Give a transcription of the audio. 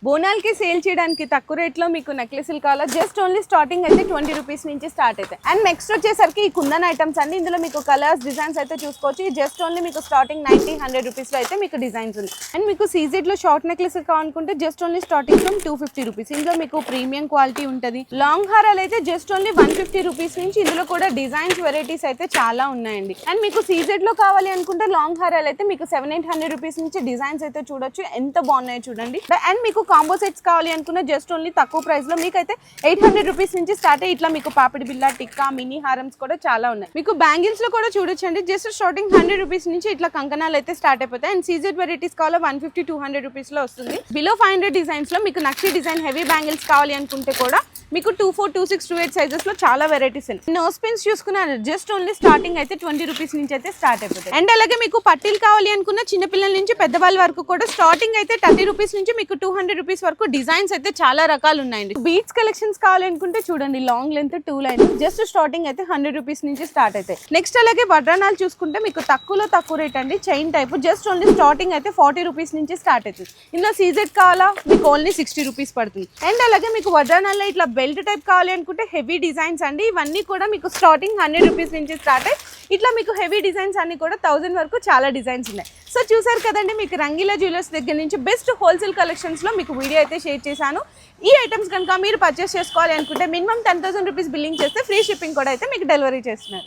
బోనాలకి sale చేయడానికి తక్కువ రేట్లో మీకు నెక్లెస్లు కావాలా జస్ట్ ఓన్లీ స్టార్టింగ్ అయితే 20 రూపీస్ నుంచి స్టార్ట్ అవుతాయి. అండ్ నెక్స్ట్ వచ్చేసరికి ఈ కుందన్ ఐటమ్స్ అండి. ఇందులో మీకు కలర్స్ డిజైన్స్ అయితే చూసుకోవచ్చు. జస్ట్ ఓన్లీ మీకు స్టార్టింగ్ 90-100 రూపీస్లో అయితే మీకు డిజైన్స్ ఉన్నాయి. అండ్ మీకు సీజెడ్లో షార్ట్ నెక్లెస్ కావాలనుకుంటే just only starting from 250 rupees. ఇందులో మీకు ప్రీమియం క్వాలిటీ ఉంటుంది. లాంగ్ హారాలు అయితే జస్ట్ ఓన్లీ 150 రూపీస్ నుంచి ఇందులో కూడా డిజైన్స్ వెరైటీస్ అయితే చాలా ఉన్నాయండి. అండ్ మీకు సీజెడ్లో కావాలి అనుకుంటే లాంగ్ హారాలు అయితే మీకు 700-800 రూపీస్ నుంచి డిజైన్స్ అయితే చూడొచ్చు. ఎంత బాగున్నాయో చూడండి. అండ్ మీకు కాంబో సెట్స్ కావాలి అనుకున్న జస్ట్ ఓన్లీ తక్కువ ప్రైస్ లో మీకైతే 800 రూపీస్ నుంచి స్టార్ట్ అయ్యి ఇట్లా మీకు పాపిడి బిల్ల, టిక్కా, మినీ హారమ్స్ కూడా చాలా ఉన్నాయి. మీకు బ్యాంగిల్స్ లో కూడా చూడొచ్చండి. జస్ట్ స్టార్టింగ్ 100 రూపీస్ నుంచి ఇట్లా కంకణాలు అయితే స్టార్ట్ అయిపోతాయి. అండ్ సీజెడ్ వెరైటీస్ కావాలో 150-200 రూపీస్ లో వస్తుంది. బిలో 500 డిజైన్స్ లో మీకు నక్షి డిజైన్ హెవీ బ్యాంగిల్స్ కావాలి అనుకుంటే కూడా మీకు 24, 26, 28 సైజెస్ లో చాలా వెరైటీస్ ఉన్నాయి. నోస్ పిన్స్ చూసుకున్నారు జస్ట్ ఓన్లీ స్టార్టింగ్ అయితే 20 రూపీస్ నుంచి అయితే స్టార్ట్ అయిపోతాయి. అండ్ అలాగే మీకు పట్టీలు కావాలి అనుకున్న చిన్నపిల్లల నుంచి పెద్దవాళ్ళ వరకు కూడా స్టార్టింగ్ అయితే 30 రూపీస్ నుంచి మీకు 200 రూపీస్ వరకు డిజైన్స్ అయితే చాలా రకాలు ఉన్నాయండి. బీట్స్ కలెక్షన్స్ కావాలి అనుకుంటే చూడండి long length 2 line just starting అయితే 100 రూపీస్ నుంచి స్టార్ట్ అవుతాయి. నెక్స్ట్ అలాగే వడ్రానాలు చూసుకుంటే మీకు తక్కువలో తక్కువ రేట్ అండి. Chain type just only starting అయితే 40 రూపీస్ నుంచి స్టార్ట్ అవుతుంది. ఇందులో సీజెడ్ కావాలా మీకు ఓన్లీ 60 రూపీస్ పడుతుంది. అండ్ అలాగే మీకు వడ్రానాల్లో ఇట్లా బెల్ట్ టైప్ కావాలి అనుకుంటే హెవీ డిజైన్స్ అండి. ఇవన్నీ కూడా మీకు స్టార్టింగ్ 100 రూపీస్ నుంచి స్టార్ట్ అయ్యి ఇట్లా మీకు హెవీ డిజైన్స్ అన్ని కూడా 1000 వరకు చాలా డిజైన్స్ ఉన్నాయి. సో చూసారు కదండి, మీకు రంగీలా జ్యువెలర్స్ దగ్గర నుంచి బెస్ట్ హోల్సేల్ కలెక్షన్స్లో మీకు వీడియో అయితే షేర్ చేశాను. ఈ ఐటమ్స్ కనుక మీరు పర్చేస్ చేసుకోవాలి అనుకుంటే మినిమం 10,000 రూపీస్ బిల్లింగ్ చేస్తే ఫ్రీ షిప్పింగ్ కూడా అయితే మీకు డెలివరీ చేస్తున్నారు.